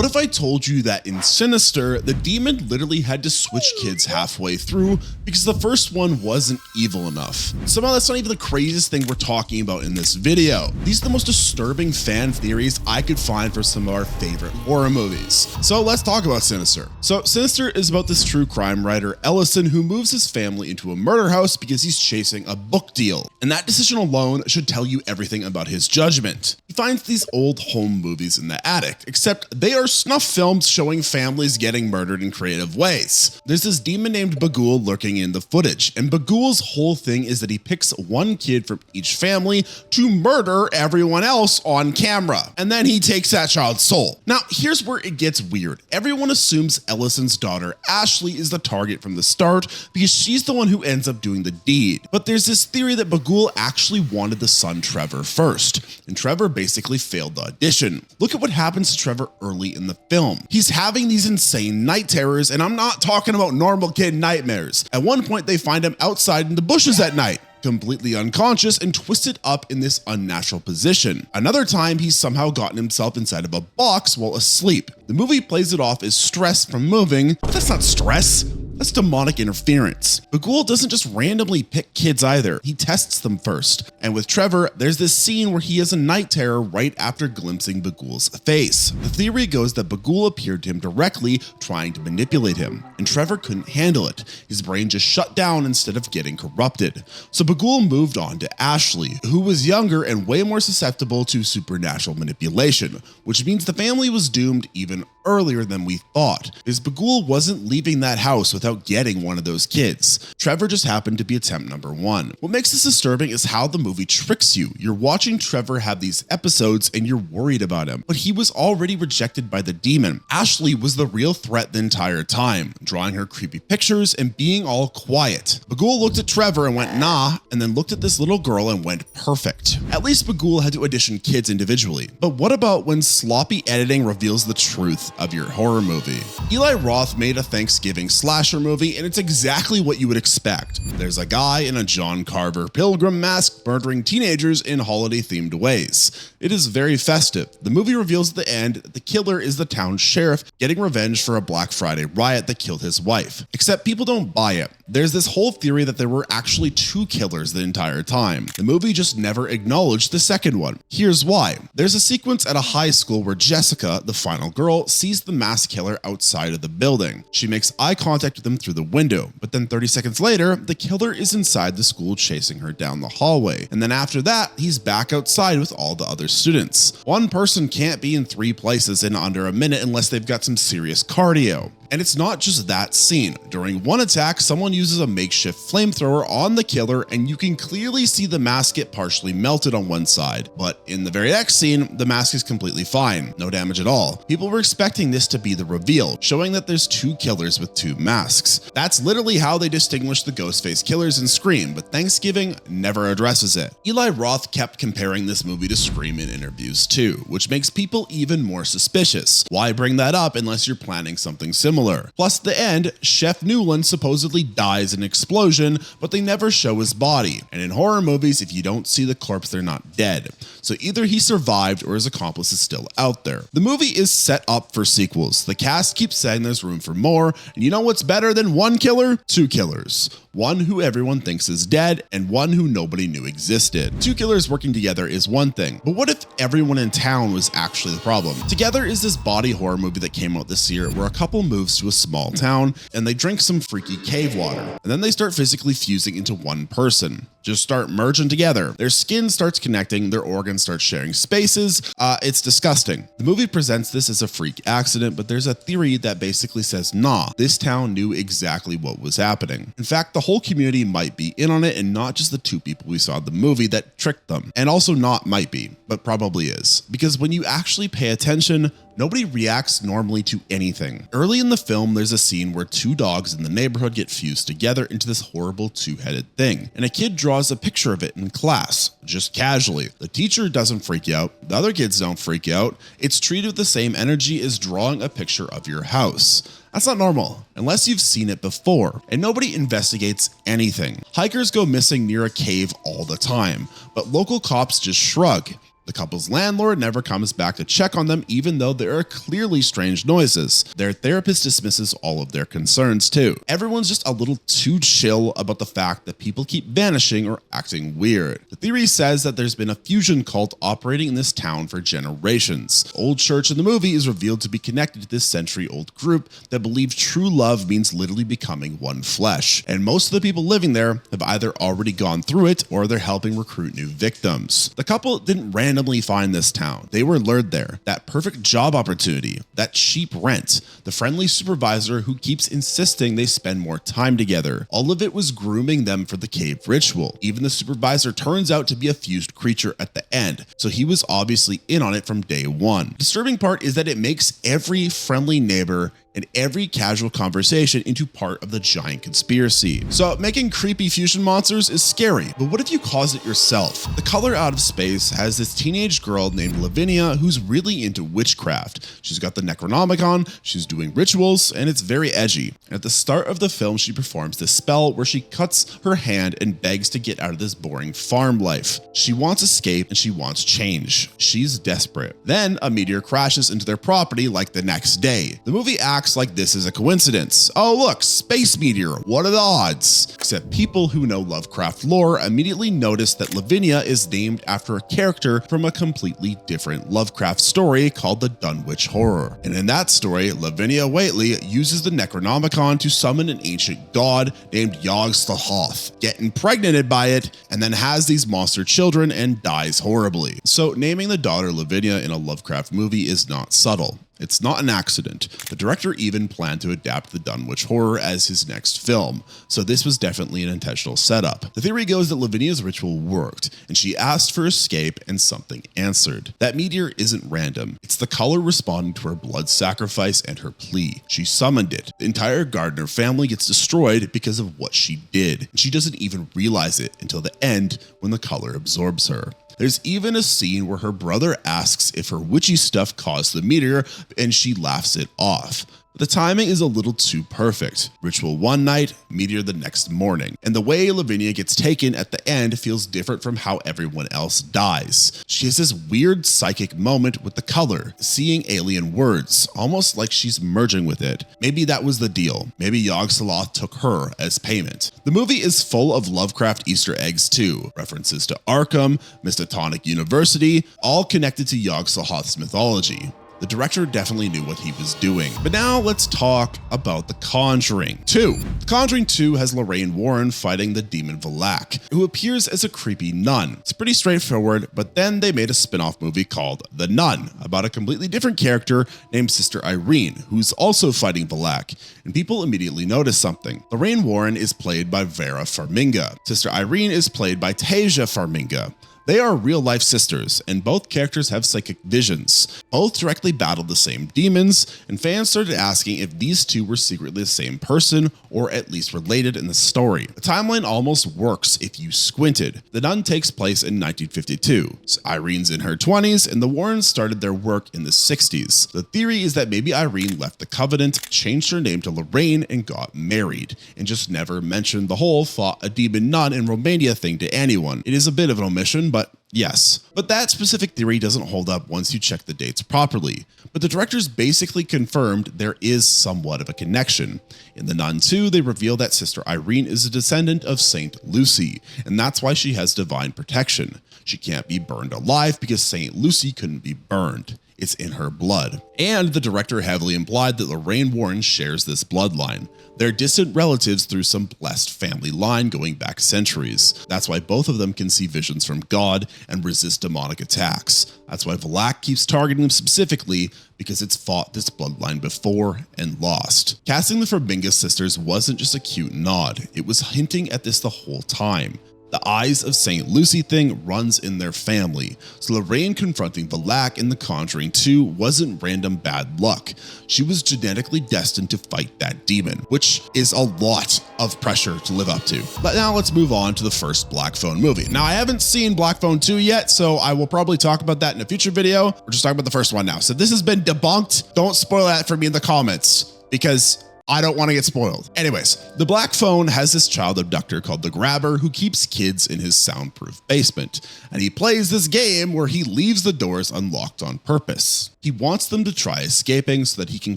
What if I told you that in Sinister, the demon literally had to switch kids halfway through because the first one wasn't evil enough? Somehow that's not even the craziest thing we're talking about in this video. These are the most disturbing fan theories I could find for some of our favorite horror movies. So let's talk about Sinister. So Sinister is about this true crime writer, Ellison, who moves his family into a murder house because he's chasing a book deal. And that decision alone should tell you everything about his judgment. He finds these old home movies in the attic, except they are snuff films showing families getting murdered in creative ways. There's this demon named Bagul lurking in the footage, and Bagul's whole thing is that he picks one kid from each family to murder everyone else on camera, and then he takes that child's soul. Now, here's where it gets weird. Everyone assumes Ellison's daughter, Ashley, is the target from the start because she's the one who ends up doing the deed. But there's this theory that Bagul actually wanted the son Trevor first, and Trevor basically failed the audition. Look at what happens to Trevor early in the film. He's having these insane night terrors, and I'm not talking about normal kid nightmares. At one point, they find him outside in the bushes at night, completely unconscious and twisted up in this unnatural position. Another time, he's somehow gotten himself inside of a box while asleep. The movie plays it off as stress from moving, but that's not stress. That's demonic interference. Bagul doesn't just randomly pick kids either. He tests them first. And with Trevor, there's this scene where he has a night terror right after glimpsing Bagul's face. The theory goes that Bagul appeared to him directly, trying to manipulate him, and Trevor couldn't handle it. His brain just shut down instead of getting corrupted. So Bagul moved on to Ashley, who was younger and way more susceptible to supernatural manipulation, which means the family was doomed even earlier than we thought, because Bagul wasn't leaving that house without getting one of those kids. Trevor just happened to be attempt number one. What makes this disturbing is how the movie tricks you. You're watching Trevor have these episodes and you're worried about him, but he was already rejected by the demon. Ashley was the real threat the entire time, drawing her creepy pictures and being all quiet. Bagul looked at Trevor and went nah, and then looked at this little girl and went perfect. At least Bagul had to audition kids individually. But what about when sloppy editing reveals the truth of your horror movie? Eli Roth made a Thanksgiving slasher movie, and it's exactly what you would expect. There's a guy in a John Carver pilgrim mask murdering teenagers in holiday-themed ways. It is very festive. The movie reveals at the end that the killer is the town sheriff getting revenge for a Black Friday riot that killed his wife. Except people don't buy it. There's this whole theory that there were actually two killers the entire time. The movie just never acknowledged the second one. Here's why. There's a sequence at a high school where Jessica, the final girl, sees the masked killer outside of the building. She makes eye contact with him through the window, but then 30 seconds later, the killer is inside the school chasing her down the hallway. And then after that, he's back outside with all the other students. One person can't be in 3 places in under a minute unless they've got some serious cardio. And it's not just that scene. During one attack, someone uses a makeshift flamethrower on the killer, and you can clearly see the mask get partially melted on one side. But in the very next scene, the mask is completely fine, no damage at all. People were expecting this to be the reveal, showing that there's 2 killers with 2 masks. That's literally how they distinguish the Ghostface killers in Scream, but Thanksgiving never addresses it. Eli Roth kept comparing this movie to Scream in interviews too, which makes people even more suspicious. Why bring that up unless you're planning something similar? Plus, at the end, Chef Newland supposedly dies in an explosion, but they never show his body. And in horror movies, if you don't see the corpse, they're not dead. So either he survived or his accomplice is still out there. The movie is set up for sequels. The cast keeps saying there's room for more, and you know what's better than 1 killer? 2 killers. One who everyone thinks is dead, and one who nobody knew existed. 2 killers working together is one thing, but what if everyone in town was actually the problem? Together is this body horror movie that came out this year where a couple moves to a small town and they drink some freaky cave water, and then they start physically fusing into one person. Just start merging together. Their skin starts connecting, their organs start sharing spaces. It's disgusting. The movie presents this as a freak accident, but there's a theory that basically says, nah, this town knew exactly what was happening. In fact, the whole community might be in on it, and not just the 2 people we saw in the movie that tricked them. And also not might be, but probably is. Because when you actually pay attention, nobody reacts normally to anything. Early in the film, there's a scene where 2 dogs in the neighborhood get fused together into this horrible 2-headed thing, and a kid draws a picture of it in class, just casually. The teacher doesn't freak out, the other kids don't freak out. It's treated with the same energy as drawing a picture of your house. That's not normal, unless you've seen it before, and nobody investigates anything. Hikers go missing near a cave all the time, but local cops just shrug. The couple's landlord never comes back to check on them, even though there are clearly strange noises. Their therapist dismisses all of their concerns too. Everyone's just a little too chill about the fact that people keep vanishing or acting weird. The theory says that there's been a fusion cult operating in this town for generations. The old church in the movie is revealed to be connected to this century-old group that believe true love means literally becoming one flesh. And most of the people living there have either already gone through it or they're helping recruit new victims. The couple didn't randomly find this town. They were lured there. That perfect job opportunity, that cheap rent, the friendly supervisor who keeps insisting they spend more time together. All of it was grooming them for the cave ritual. Even the supervisor turns out to be a fused creature at the end, so he was obviously in on it from day one. The disturbing part is that it makes every friendly neighbor and every casual conversation into part of the giant conspiracy. So making creepy fusion monsters is scary, but what if you cause it yourself? The Color Out of Space has this teenage girl named Lavinia who's really into witchcraft. She's got the Necronomicon, she's doing rituals, and it's very edgy. At the start of the film, she performs this spell where she cuts her hand and begs to get out of this boring farm life. She wants escape and she wants change. She's desperate. Then a meteor crashes into their property like the next day. The movie acts like this is a coincidence. Oh look, space meteor, what are the odds? Except people who know Lovecraft lore immediately notice that Lavinia is named after a character from a completely different Lovecraft story called the Dunwich Horror. And in that story, Lavinia Whately uses the Necronomicon to summon an ancient god named Yog-Sothoth, get impregnated by it, and then has these monster children and dies horribly. So naming the daughter Lavinia in a Lovecraft movie is not subtle. It's not an accident. The director even planned to adapt the Dunwich Horror as his next film, so this was definitely an intentional setup. The theory goes that Lavinia's ritual worked, and she asked for escape and something answered. That meteor isn't random. It's the color responding to her blood sacrifice and her plea. She summoned it. The entire Gardner family gets destroyed because of what she did, and she doesn't even realize it until the end when the color absorbs her. There's even a scene where her brother asks if her witchy stuff caused the meteor, and she laughs it off. The timing is a little too perfect. Ritual one night, meteor the next morning. And the way Lavinia gets taken at the end feels different from how everyone else dies. She has this weird psychic moment with the color, seeing alien words, almost like she's merging with it. Maybe that was the deal. Maybe Yog-Sothoth took her as payment. The movie is full of Lovecraft Easter eggs too. References to Arkham, Mystotonic University, all connected to Yog-Sothoth's mythology. The director definitely knew what he was doing. But now let's talk about The Conjuring 2. The Conjuring 2 has Lorraine Warren fighting the demon Valak, who appears as a creepy nun. It's pretty straightforward, but then they made a spin-off movie called The Nun, about a completely different character named Sister Irene, who's also fighting Valak, and people immediately notice something. Lorraine Warren is played by Vera Farmiga. Sister Irene is played by Tasia Farmiga. They are real-life sisters, and both characters have psychic visions. Both directly battled the same demons, and fans started asking if these two were secretly the same person, or at least related in the story. The timeline almost works if you squinted. The Nun takes place in 1952. So Irene's in her 20s, and the Warrens started their work in the 60s. The theory is that maybe Irene left the Covenant, changed her name to Lorraine, and got married, and just never mentioned the whole fought a demon nun in Romania thing to anyone. It is a bit of an omission, but yes. But that specific theory doesn't hold up once you check the dates properly. But the directors basically confirmed there is somewhat of a connection. In The Nun 2, they reveal that Sister Irene is a descendant of Saint Lucy, and that's why she has divine protection. She can't be burned alive because Saint Lucy couldn't be burned. It's in her blood. And the director heavily implied that Lorraine Warren shares this bloodline. They're distant relatives through some blessed family line going back centuries. That's why both of them can see visions from God and resist demonic attacks. That's why Valak keeps targeting them specifically, because it's fought this bloodline before and lost. Casting the Farmiga sisters wasn't just a cute nod, it was hinting at this the whole time. The Eyes of St. Lucy thing runs in their family, so Lorraine confronting Valak in The Conjuring 2 wasn't random bad luck. She was genetically destined to fight that demon, which is a lot of pressure to live up to. But now let's move on to the first Black Phone movie. Now I haven't seen Black Phone 2 yet, so I will probably talk about that in a future video. We're just talking about the first one now. So this has been debunked. Don't spoil that for me in the comments, because I don't want to get spoiled. Anyways, the black phone has this child abductor called the Grabber who keeps kids in his soundproof basement, and he plays this game where he leaves the doors unlocked on purpose. He wants them to try escaping so that he can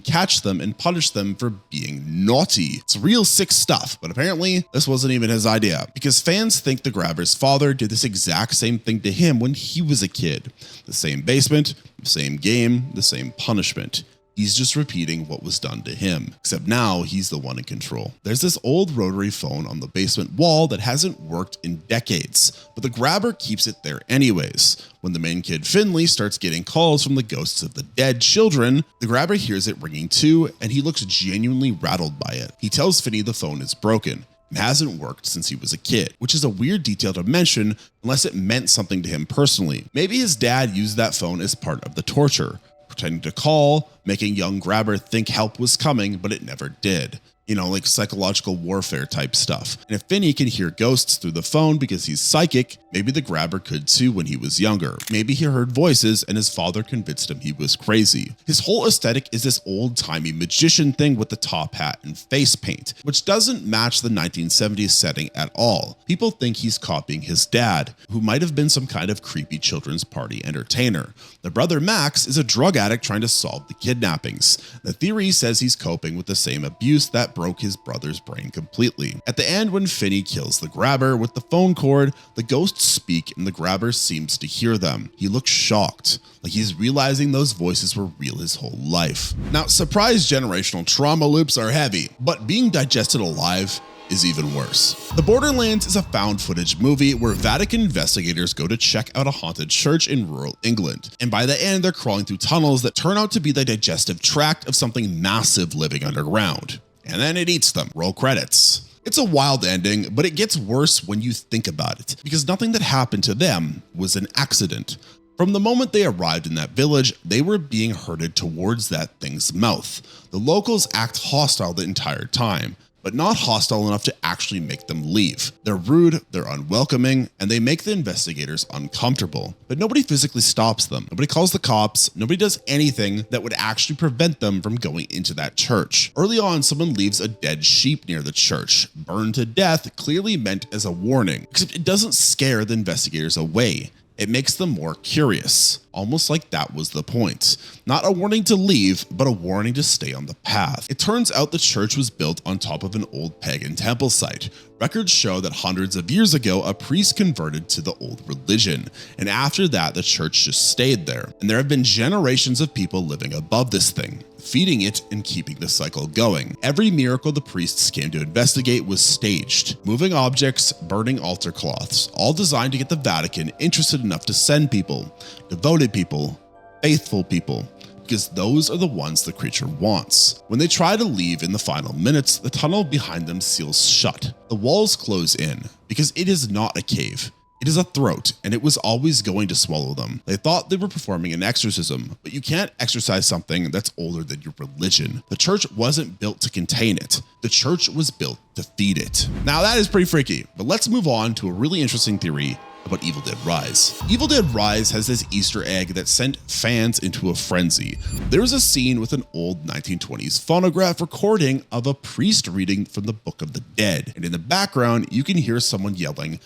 catch them and punish them for being naughty. It's real sick stuff, but apparently this wasn't even his idea, because fans think the Grabber's father did this exact same thing to him when he was a kid. The same basement, the same game, the same punishment. He's just repeating what was done to him, except now he's the one in control. There's this old rotary phone on the basement wall that hasn't worked in decades, but the Grabber keeps it there anyways. When the main kid Finley starts getting calls from the ghosts of the dead children, the Grabber hears it ringing too, and he looks genuinely rattled by it. He tells Finny the phone is broken and hasn't worked since he was a kid, which is a weird detail to mention unless it meant something to him personally. Maybe his dad used that phone as part of the torture, pretending to call, making young Grabber think help was coming, but it never did. You know, like psychological warfare type stuff. And if Finny can hear ghosts through the phone because he's psychic, maybe the Grabber could too when he was younger. Maybe he heard voices and his father convinced him he was crazy. His whole aesthetic is this old-timey magician thing with the top hat and face paint, which doesn't match the 1970s setting at all. People think he's copying his dad, who might have been some kind of creepy children's party entertainer. The brother Max is a drug addict trying to solve the kidnappings. The theory says he's coping with the same abuse that broke his brother's brain completely. At the end, when Finny kills the Grabber with the phone cord, the ghosts speak and the Grabber seems to hear them. He looks shocked, like he's realizing those voices were real his whole life. Now, surprise generational trauma loops are heavy, but being digested alive is even worse. The Borderlands is a found footage movie where Vatican investigators go to check out a haunted church in rural England, and by the end they're crawling through tunnels that turn out to be the digestive tract of something massive living underground. And then it eats them. Roll credits. It's a wild ending, but it gets worse when you think about it, because nothing that happened to them was an accident. From the moment they arrived in that village, they were being herded towards that thing's mouth. The locals act hostile the entire time, but not hostile enough to actually make them leave. They're rude, they're unwelcoming, and they make the investigators uncomfortable. But nobody physically stops them. Nobody calls the cops. Nobody does anything that would actually prevent them from going into that church. Early on, someone leaves a dead sheep near the church, burned to death, clearly meant as a warning, except it doesn't scare the investigators away. It makes them more curious, almost like that was the point. Not a warning to leave, but a warning to stay on the path. It turns out the church was built on top of an old pagan temple site. Records show that hundreds of years ago, a priest converted to the old religion, and after that, the church just stayed there. And there have been generations of people living above this thing, feeding it and keeping the cycle going. Every miracle the priests came to investigate was staged. Moving objects, burning altar cloths, all designed to get the Vatican interested enough to send people, devoted people, faithful people, because those are the ones the creature wants. When they try to leave in the final minutes, the tunnel behind them seals shut. The walls close in, because it is not a cave. It is a throat, and it was always going to swallow them. They thought they were performing an exorcism, but you can't exorcise something that's older than your religion. The church wasn't built to contain it. The church was built to feed it. Now that is pretty freaky, but let's move on to a really interesting theory about Evil Dead Rise. Evil Dead Rise has this Easter egg that sent fans into a frenzy. There's a scene with an old 1920s phonograph recording of a priest reading from the Book of the Dead, and in the background you can hear someone yelling,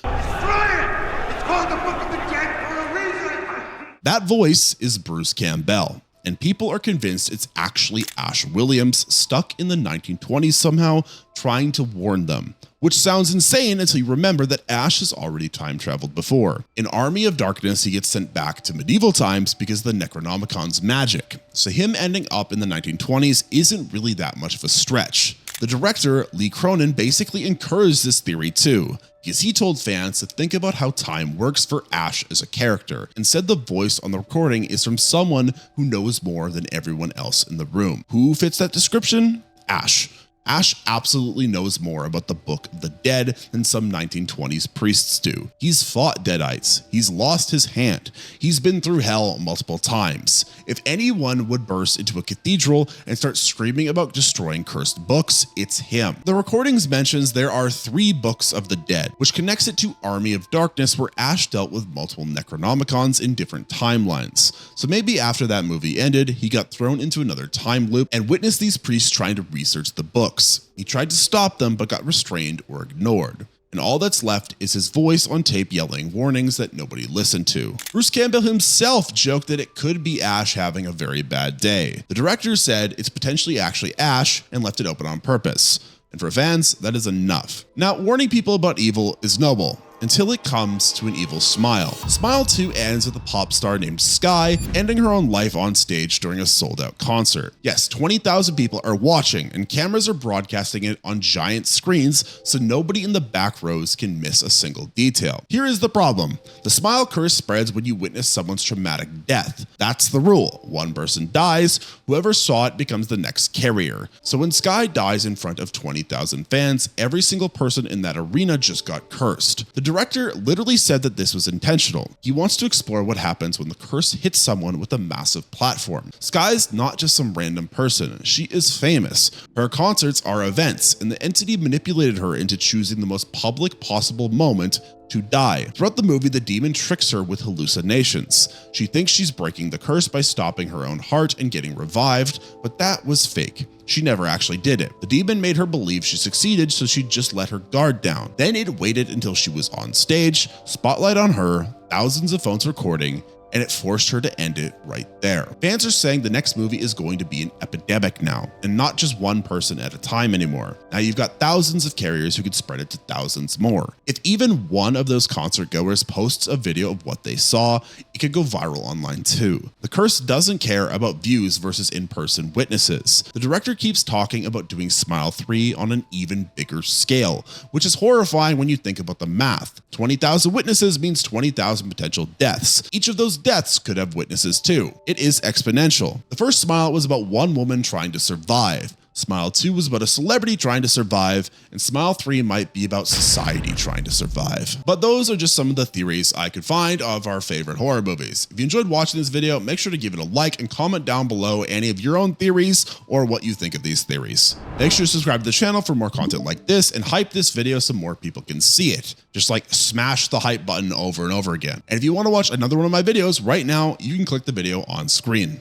that voice is Bruce Campbell, and people are convinced it's actually Ash Williams stuck in the 1920s somehow trying to warn them. Which sounds insane until you remember that Ash has already time traveled before. In Army of Darkness, he gets sent back to medieval times because of the Necronomicon's magic. So him ending up in the 1920s isn't really that much of a stretch. The director, Lee Cronin, basically encouraged this theory too, because he told fans to think about how time works for Ash as a character, and said the voice on the recording is from someone who knows more than everyone else in the room. Who fits that description? Ash. Ash absolutely knows more about the Book of the Dead than some 1920s priests do. He's fought Deadites. He's lost his hand. He's been through hell multiple times. If anyone would burst into a cathedral and start screaming about destroying cursed books, it's him. The recordings mentions there are 3 books of the dead, which connects it to Army of Darkness, where Ash dealt with multiple Necronomicons in different timelines. So maybe after that movie ended, he got thrown into another time loop and witnessed these priests trying to research the books. jokes. He tried to stop them but got restrained or ignored. And all that's left is his voice on tape yelling warnings that nobody listened to. Bruce Campbell himself joked that it could be Ash having a very bad day. The director said it's potentially actually Ash and left it open on purpose. And for fans, that is enough. Now, warning people about evil is noble, until it comes to an evil smile. Smile 2 ends with a pop star named Sky ending her own life on stage during a sold-out concert. Yes, 20,000 people are watching, and cameras are broadcasting it on giant screens so nobody in the back rows can miss a single detail. Here is the problem. The smile curse spreads when you witness someone's traumatic death. That's the rule. One person dies, whoever saw it becomes the next carrier. So when Sky dies in front of 20,000 fans, every single person in that arena just got cursed. The director literally said that this was intentional. He wants to explore what happens when the curse hits someone with a massive platform. Sky's not just some random person, she is famous. Her concerts are events, and the entity manipulated her into choosing the most public possible moment to die. Throughout the movie, the demon tricks her with hallucinations. She thinks she's breaking the curse by stopping her own heart and getting revived, but that was fake. She never actually did it. The demon made her believe she succeeded, so she just let her guard down. Then it waited until she was on stage, spotlight on her, thousands of phones recording, and it forced her to end it right there. Fans are saying the next movie is going to be an epidemic now, and not just one person at a time anymore. Now you've got thousands of carriers who could spread it to thousands more. If even one of those concert goers posts a video of what they saw, it could go viral online too. The curse doesn't care about views versus in-person witnesses. The director keeps talking about doing Smile 3 on an even bigger scale, which is horrifying when you think about the math. 20,000 witnesses means 20,000 potential deaths. Each of those deaths could have witnesses too. It is exponential. The first Smile was about one woman trying to survive. Smile 2 was about a celebrity trying to survive, and Smile 3 might be about society trying to survive. But those are just some of the theories I could find of our favorite horror movies. If you enjoyed watching this video, make sure to give it a like and comment down below any of your own theories or what you think of these theories. Make sure to subscribe to the channel for more content like this and hype this video so more people can see it. Just like smash the hype button over and over again. And if you want to watch another one of my videos right now, you can click the video on screen.